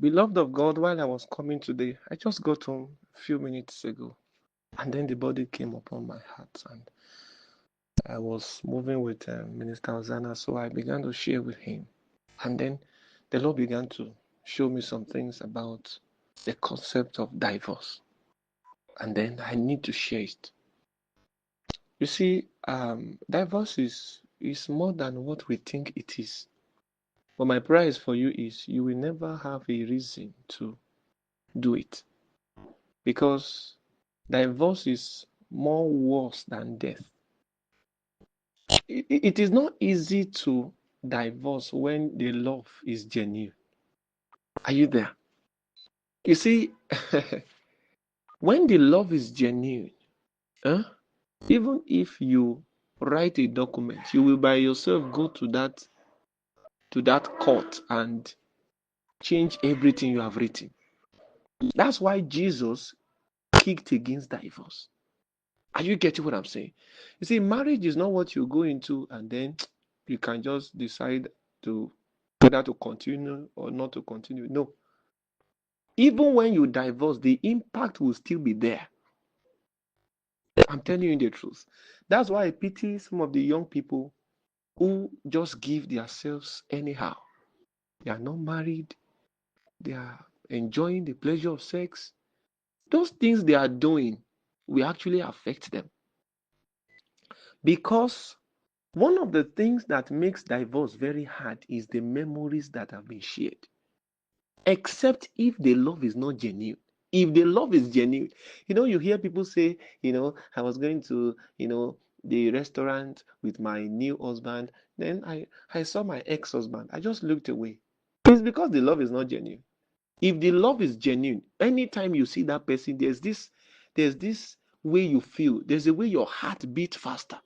Beloved of God, while I was coming today, I just got home a few minutes ago, and then the body came upon my heart, and I was moving with Minister Ozana, so I began to share with him. And then the Lord began to show me some things about the concept of divorce. And then I need to share it. You see, divorce is more than what we think it is. But my prize for you is you will never have a reason to do it. Because divorce is more worse than death. It is not easy to divorce when the love is genuine. Are you there? You see, when the love is genuine, huh, even if you write a document, you will by yourself go to that court and change everything you have written. That's why Jesus kicked against divorce. Are you getting what I'm saying? You see, marriage is not what you go into and then you can just decide to whether to continue or not to continue. No. Even when you divorce, the impact will still be there. I'm telling you the truth. That's why I pity some of the young people who just give themselves anyhow. They are not married. They are enjoying the pleasure of sex. Those things they are doing will actually affect them. Because one of the things that makes divorce very hard is the memories that have been shared. Except if the love is not genuine. If the love is genuine, you hear people say, I was going to, the restaurant with my new husband. Then I saw my ex-husband. I just looked away. It's because the love is not genuine. If the love is genuine, anytime you see that person, there's this way you feel. There's a way your heart beats faster.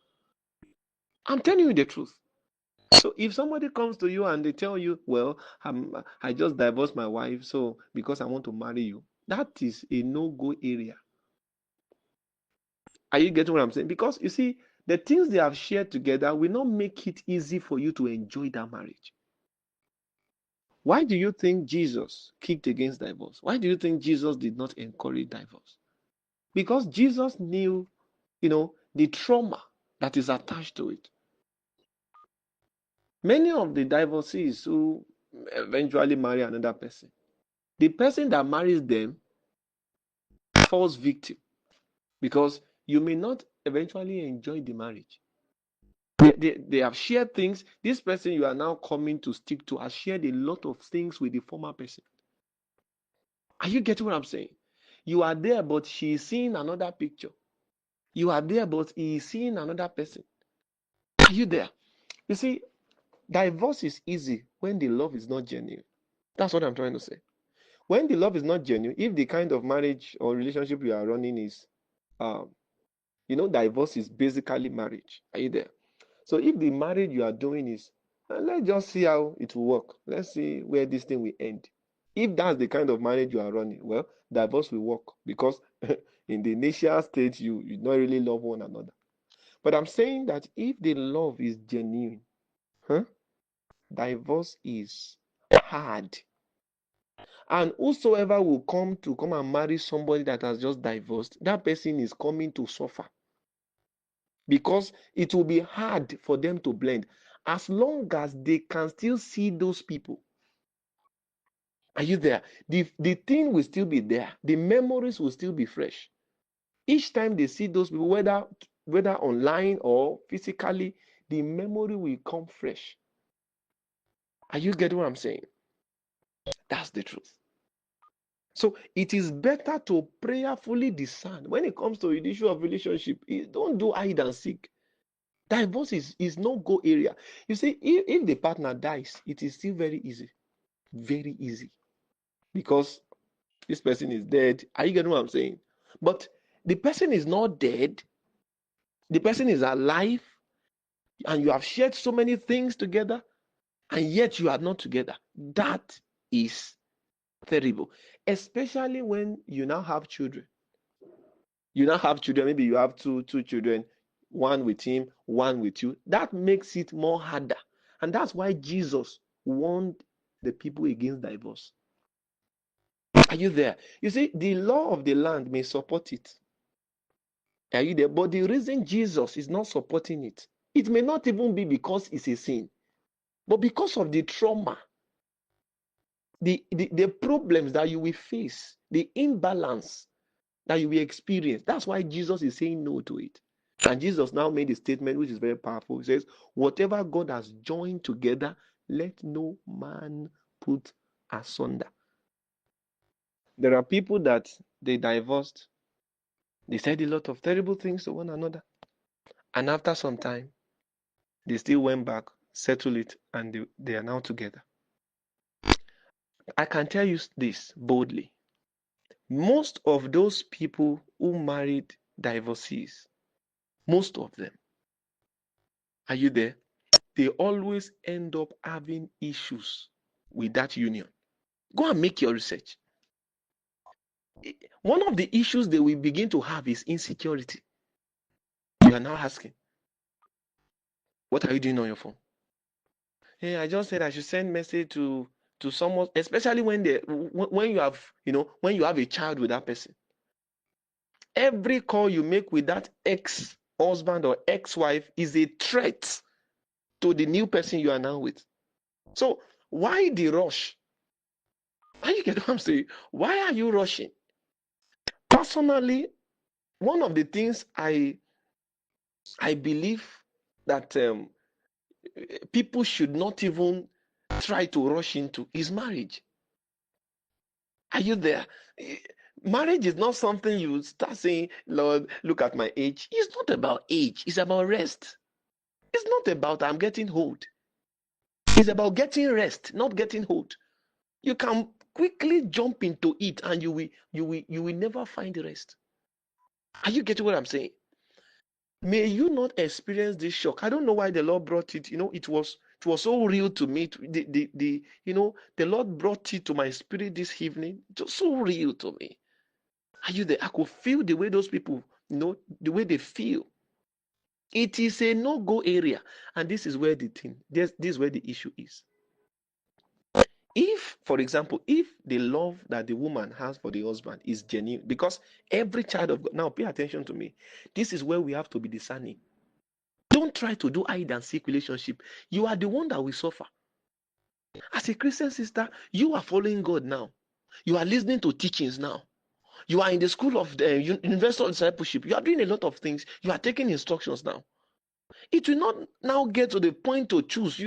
I'm telling you the truth. So if somebody comes to you and they tell you, well, I just divorced my wife, so because I want to marry you, that is a no-go area. Are you getting what I'm saying? Because you see, the things they have shared together will not make it easy for you to enjoy that marriage. Why do you think Jesus kicked against divorce? Why do you think Jesus did not encourage divorce? Because Jesus knew, the trauma that is attached to it. Many of the divorcees who eventually marry another person, the person that marries them falls victim because you may not eventually enjoy the marriage. They have shared things. This person you are now coming to stick to has shared a lot of things with the former person. Are you getting what I'm saying? You are there, but she is seeing another picture. You are there, but he is seeing another person. Are you there? You see, divorce is easy when the love is not genuine. That's what I'm trying to say. When the love is not genuine, if the kind of marriage or relationship you are running is, um, divorce is basically marriage. Are you there? So if the marriage you are doing is, let's just see how it will work. Let's see where this thing will end. If that's the kind of marriage you are running, well, divorce will work because in the initial stage you don't really love one another. But I'm saying that if the love is genuine, huh, divorce is hard. And whosoever will come and marry somebody that has just divorced, that person is coming to suffer because it will be hard for them to blend as long as they can still see those people. Are you there? The thing will still be there. The memories will still be fresh. Each time they see those people, whether online or physically, the memory will come fresh. Are you getting what I'm saying? That's the truth. So it is better to prayerfully discern when it comes to the issue of relationship. Don't do hide and seek. Divorce is no go area. You see, if the partner dies, it is still very easy, because this person is dead. Are you getting what I'm saying? But the person is not dead. The person is alive, and you have shared so many things together, and yet you are not together. That is terrible, especially when you now have children. You now have children. Maybe you have two children, one with him, one with you. That makes it more harder, and that's why Jesus warned the people against divorce. Are you there? You see, the law of the land may support it. Are you there? But the reason Jesus is not supporting it, it may not even be because it's a sin, but because of the trauma, the problems that you will face, the imbalance that you will experience. That's why Jesus is saying no to it. And Jesus now made a statement which is very powerful. He says, whatever God has joined together, let no man put asunder. There are people that they divorced. They said a lot of terrible things to one another. And after some time, they still went back, settled it, and they are now together. I can tell you this boldly. Most of those people who married divorcees, most of them, are you there? They always end up having issues with that union. Go and make your research. One of the issues they will begin to have is insecurity. You are now asking, what are you doing on your phone? Hey, I just said I should send message to someone, especially when you have, when you have a child with that person. Every call you make with that ex-husband or ex-wife is a threat to the new person you are now with. So why the rush? Why you get what I'm saying? Why are you rushing? Personally, one of the things I believe that people should not even try to rush into is marriage. Are you there? Marriage is not something you start saying, Lord, look at my age. It's not about age. It's about rest. It's not about I'm getting old. It's about getting rest, not getting old. You can quickly jump into it and you will never find rest. Are you getting what I'm saying? May you not experience this shock. I don't know why the Lord brought it. It was so real to me. The Lord brought it to my spirit this evening. Just so real to me. Are you there? I could feel the way those people, the way they feel. It is a no-go area. And this is where this is where the issue is. If, for example, if the love that the woman has for the husband is genuine, because every child of God, now pay attention to me. This is where we have to be discerning. Don't try to do hide and seek relationship. You are the one that will suffer. As a Christian sister, you are following God now. You are listening to teachings now. You are in the school of the University of Discipleship. You are doing a lot of things. You are taking instructions now. It will not now get to the point to choose.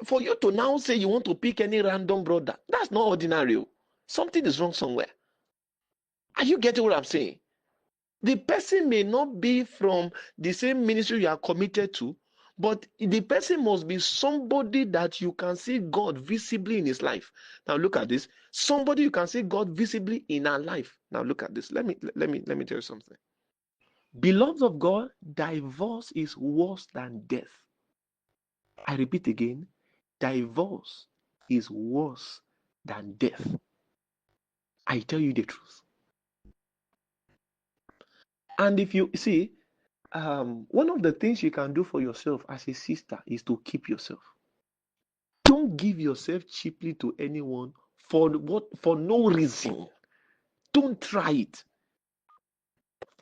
For you to now say you want to pick any random brother, that's not ordinary. Something is wrong somewhere. Are you getting what I'm saying? The person may not be from the same ministry you are committed to, but the person must be somebody that you can see God visibly in his life. Now look at this. Somebody you can see God visibly in our life. Now look at this. Let me tell you something. Beloved of God, divorce is worse than death. I repeat again, divorce is worse than death. I tell you the truth. And if you see, one of the things you can do for yourself as a sister is to keep yourself. Don't give yourself cheaply to anyone for no reason. Don't try it.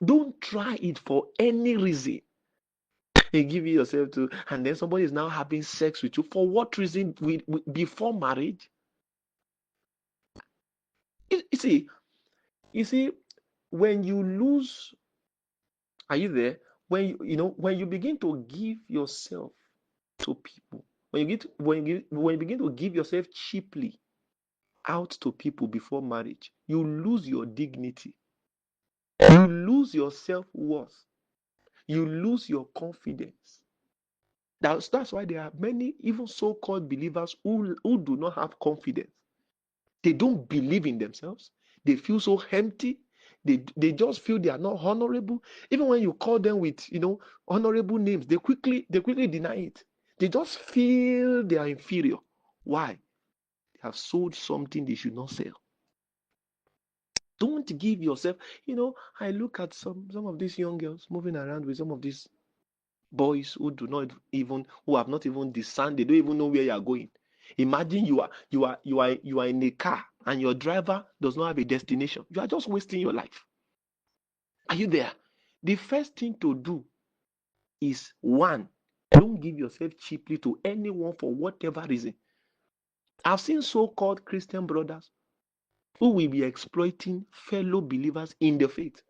Don't try it for any reason. You give yourself to, and then somebody is now having sex with you. For what reason? Before marriage? You see, when you lose, are you there? When you begin to give yourself to people, when you begin to give yourself cheaply out to people before marriage, you lose your dignity. You lose your self-worth. You lose your confidence. That's why there are many, even so-called believers who do not have confidence. They don't believe in themselves. They feel so empty. They just feel they are not honorable. Even when you call them with honorable names, they quickly deny it. They just feel they are inferior. Why? They have sold something they should not sell. Don't give yourself. I look at some of these young girls moving around with some of these boys who have not even discerned. They don't even know where you are going. Imagine you are in a car and your driver does not have a destination, you are just wasting your life. Are you there? The first thing to do is, one, don't give yourself cheaply to anyone for whatever reason. I've seen so-called Christian brothers who will be exploiting fellow believers in the faith.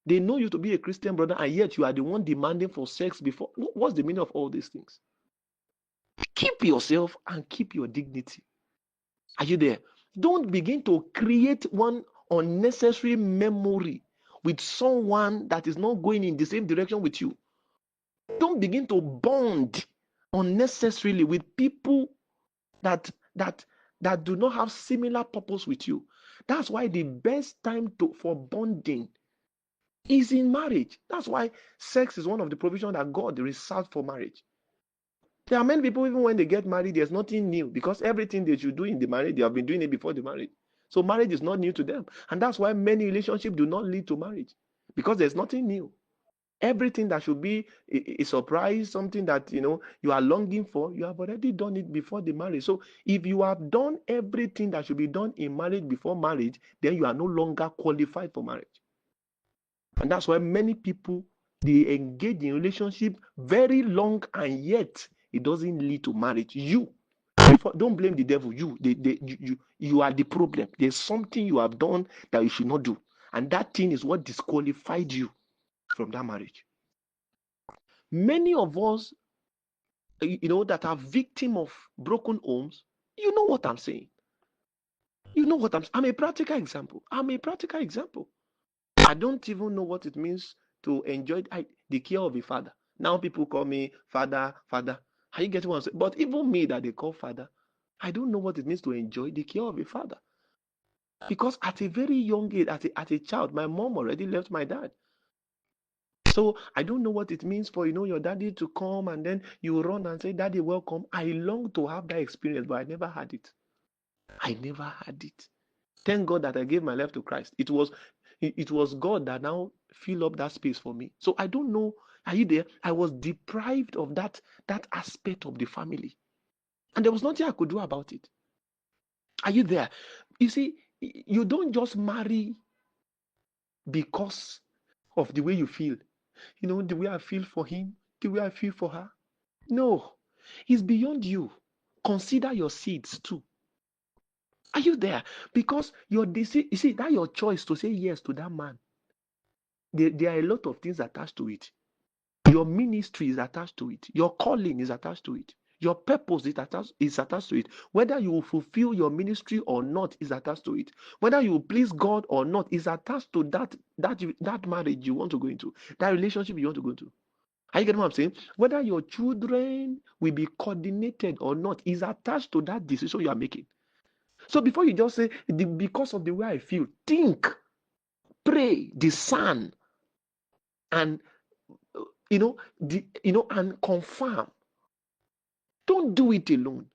They know you to be a Christian brother, and yet you are the one demanding for sex before. What's the meaning of all these things? Keep yourself and keep your dignity. Are you there? Don't begin to create one unnecessary memory with someone that is not going in the same direction with you. Don't begin to bond unnecessarily with people that do not have similar purpose with you. That's why the best time for bonding is in marriage. That's why sex is one of the provisions that God reserved for marriage. There are many people, even when they get married, there's nothing new, because everything they should do in the marriage, they have been doing it before the marriage. So marriage is not new to them. And that's why many relationships do not lead to marriage, because there's nothing new. Everything that should be a surprise, something that you are longing for, you have already done it before the marriage. So if you have done everything that should be done in marriage before marriage, then you are no longer qualified for marriage. And that's why many people, they engage in relationship very long, and yet it doesn't lead to marriage. Don't blame the devil. You are the problem. There's something you have done that you should not do, and that thing is what disqualified you from that marriage. Many of us, that are victim of broken homes, you know what I'm saying. I'm a practical example. I don't even know what it means to enjoy the care of a father. Now people call me father. Are you getting what I'm saying? But even me that they call father, I don't know what it means to enjoy the care of a father. Because at a very young age, as a child, my mom already left my dad. So I don't know what it means for your daddy to come and then you run and say, "Daddy, welcome." I long to have that experience, but I never had it. Thank God that I gave my life to Christ. It was God that now filled up that space for me. So I don't know. Are you there? I was deprived of that aspect of the family, and there was nothing I could do about it. Are you there? You see, you don't just marry because of the way you feel. The way I feel for him, the way I feel for her. No, it's beyond you. Consider your seeds too. Are you there? Because you see, that your choice to say yes to that man, there are a lot of things attached to it. Your ministry is attached to it. Your calling is attached to it. Your purpose is attached to it. Whether you will fulfill your ministry or not is attached to it. Whether you will please God or not is attached to that marriage you want to go into, that relationship you want to go into. Are you getting what I'm saying? Whether your children will be coordinated or not is attached to that decision you are making. So before you just say, because of the way I feel, think, pray, discern, and and confirm. Don't do it alone.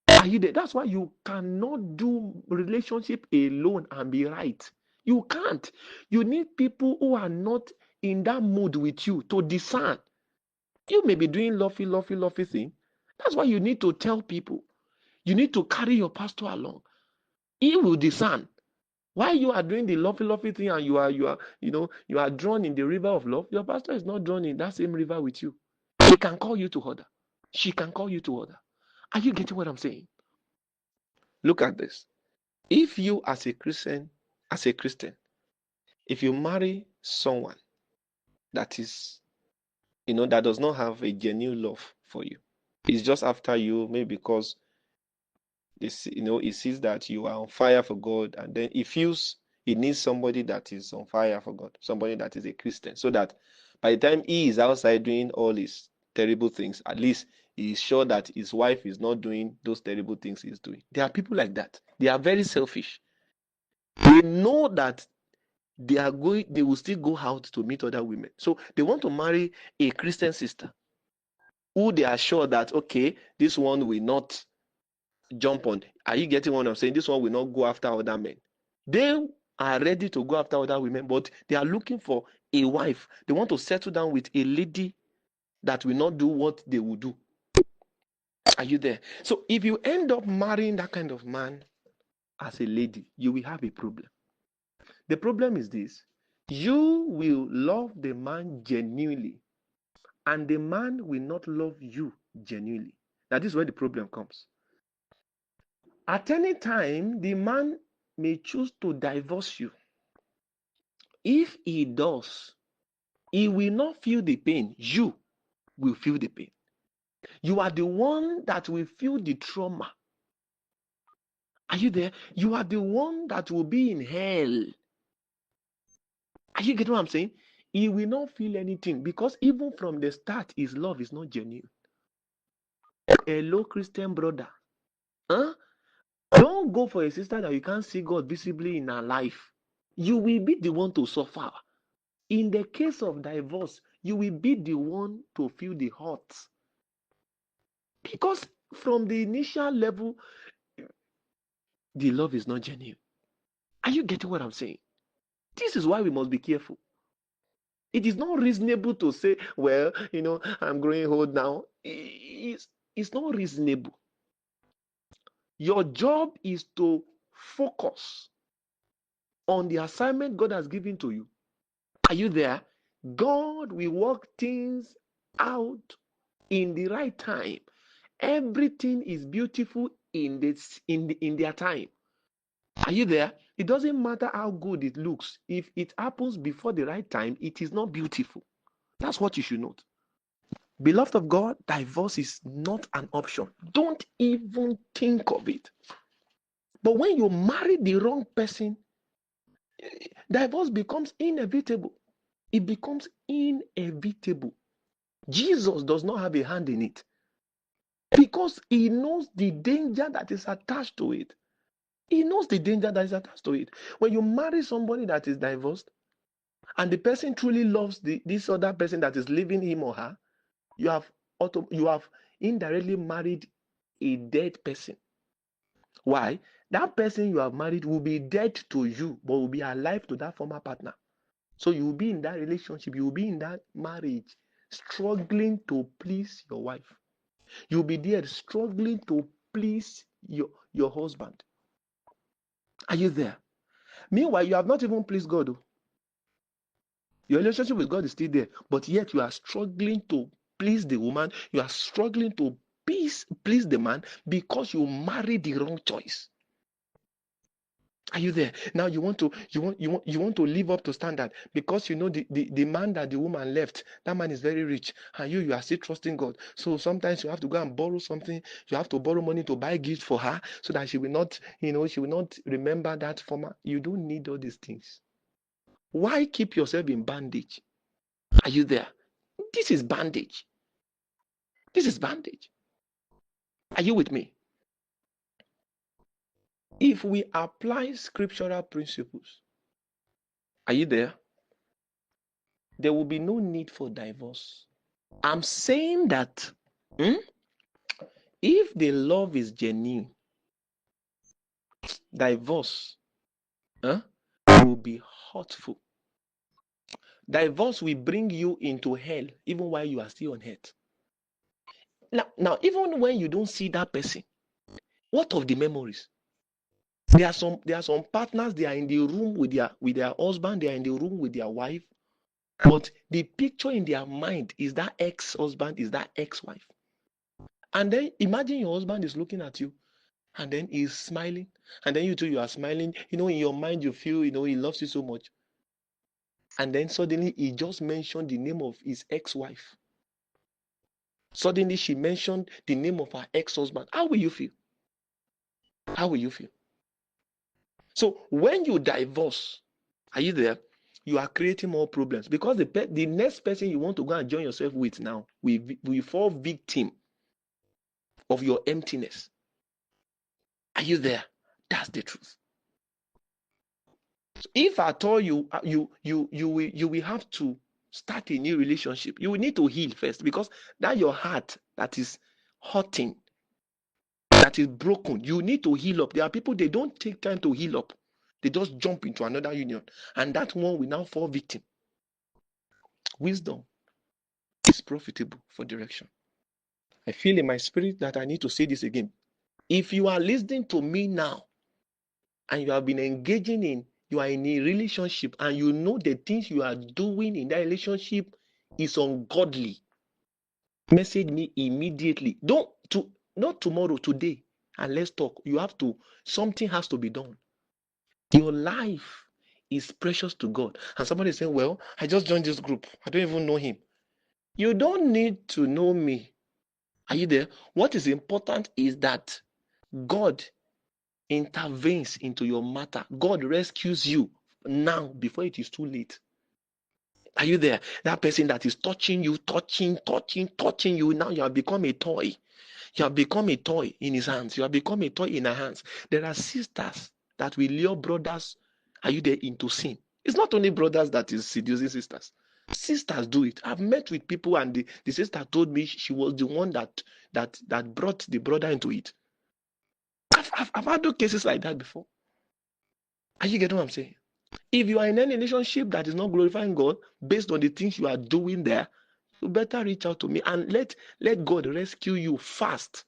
Are you there? That's why you cannot do relationship alone and be right. You can't. You need people who are not in that mood with you to discern. You may be doing lovey thing. That's why you need to tell people. You need to carry your pastor along. He will discern. While you are doing the lovey thing and you are drawn in the river of love, your pastor is not drawn in that same river with you. He can call you to order. She can call you to order. Are you getting what I'm saying? Look at this. If you as a Christian, if you marry someone that is, that does not have a genuine love for you, it's just after you, maybe because he sees that you are on fire for God, and then he needs somebody that is on fire for God, somebody that is a Christian, so that by the time he is outside doing all his terrible things, at least he is sure that his wife is not doing those terrible things he's doing. There are people like that. They are very selfish. They know that they will still go out to meet other women. So they want to marry a Christian sister who they are sure that, okay, this one will not jump on. Are you getting what I'm saying? This one will not go after other men. They are ready to go after other women, but they are looking for a wife. They want to settle down with a lady that will not do what they will do. Are you there? So if you end up marrying that kind of man as a lady, you will have a problem. The problem is this: you will love the man genuinely, and the man will not love you genuinely. Now, this is where the problem comes. At any time, the man may choose to divorce you. If he does, he will not feel the pain. You will feel the pain. You are the one that will feel the trauma. Are you there? You are the one that will be in hell. Are you getting what I'm saying? He will not feel anything because even from the start, his love is not genuine. Hello, Christian brother. Huh? Don't go for a sister that you can't see God visibly in her life. You will be the one to suffer. In the case of divorce, you will be the one to feel the hurt. Because from the initial level, the love is not genuine. Are you getting what I'm saying? This is why we must be careful. It is not reasonable to say, well, I'm growing old now. It's not reasonable. Your job is to focus on the assignment God has given to you. Are you there? God will work things out in the right time. Everything is beautiful in their time. Are you there? It doesn't matter how good it looks. If it happens before the right time, it is not beautiful. That's what you should note. Beloved of God, divorce is not an option. Don't even think of it. But when you marry the wrong person, divorce becomes inevitable. It becomes inevitable. Jesus does not have a hand in it because he knows the danger that is attached to it. He knows the danger that is attached to it. When you marry somebody that is divorced and the person truly loves this other person that is leaving him or her, you have indirectly married a dead person. Why? That person you have married will be dead to you, but will be alive to that former partner. So you will be in that relationship, you will be in that marriage, struggling to please your wife. You'll be there struggling to please your husband. Are you there? Meanwhile, you have not even pleased God. Your relationship with God is still there, but yet you are struggling to please the woman. You are struggling to please the man because you married the wrong choice. Are you there? Now you want to live up to standard because you know the man that the woman left, that man is very rich, and you are still trusting God. So sometimes you have to go and borrow something. You have to borrow money to buy gifts for her so that she will not remember that former. You don't need all these things. Why keep yourself in bondage? Are you there? This is bondage. This is bondage. Are you with me? If we apply scriptural principles, are you there? There will be no need for divorce. I'm saying that if the love is genuine, divorce will be hurtful. Divorce will bring you into hell even while you are still on earth. Now, even when you don't see that person, what of the memories? There are some partners, they are in the room with their husband, they are in the room with their wife, but the picture in their mind is that ex-husband, is that ex-wife. And then imagine your husband is looking at you and then he's smiling, and then you too, you are smiling. In your mind you feel, he loves you so much. And then suddenly he just mentioned the name of his ex-wife. Suddenly she mentioned the name of her ex-husband. How will you feel? How will you feel? So when you divorce, are you there? You are creating more problems because the next person you want to go and join yourself with now will fall victim of your emptiness. Are you there? That's the truth. So if at all you will have to start a new relationship, you will need to heal first because that your heart that is hurting, that is broken, you need to heal up. There are people, they don't take time to heal up. They just jump into another union, and that one will now fall victim. Wisdom is profitable for direction. I feel in my spirit that I need to say this again. If you are listening to me now and you have been engaging in, you are in a relationship and you know the things you are doing in that relationship is ungodly, message me immediately. Not tomorrow, today, and let's talk. Something has to be done. Your life is precious to God. And somebody is saying, well, I just joined this group. I don't even know him. You don't need to know me. Are you there? What is important is that God intervenes into your matter. God rescues you now before it is too late. Are you there? That person that is touching you, touching you, now you have become a toy. You have become a toy in his hands. You have become a toy in her hands. There are sisters that will lure brothers, are you there, into sin. It's not only brothers that is seducing sisters. Sisters do it. I've met with people and the sister told me she was the one that brought the brother into it. I've had those cases like that before. Are you getting what I'm saying? If you are in any relationship that is not glorifying God based on the things you are doing there, you better reach out to me and let God rescue you fast.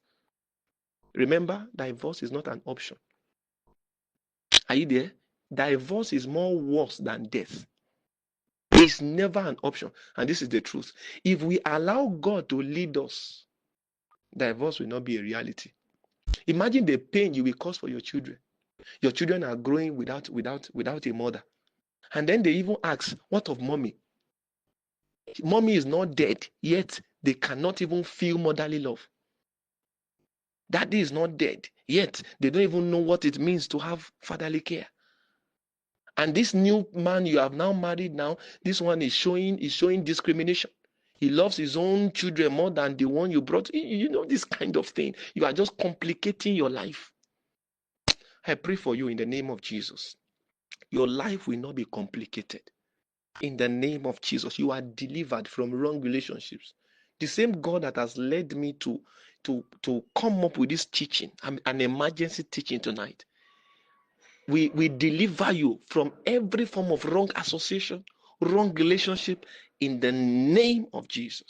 Remember, divorce is not an option. Are you there? Divorce is more worse than death. It's never an option. And this is the truth. If we allow God to lead us, divorce will not be a reality. Imagine the pain you will cause for your children. Your children are growing without a mother. And then they even ask, what of mommy? Mommy is not dead, yet they cannot even feel motherly love. Daddy is not dead, yet they don't even know what it means to have fatherly care. And this new man you have now married now, this one is showing discrimination. He loves his own children more than the one you brought. You know, this kind of thing. You are just complicating your life. I pray for you in the name of Jesus. Your life will not be complicated. In the name of Jesus, you are delivered from wrong relationships. The same God that has led me to come up with this teaching, an emergency teaching tonight. We deliver you from every form of wrong association, wrong relationship in the name of Jesus.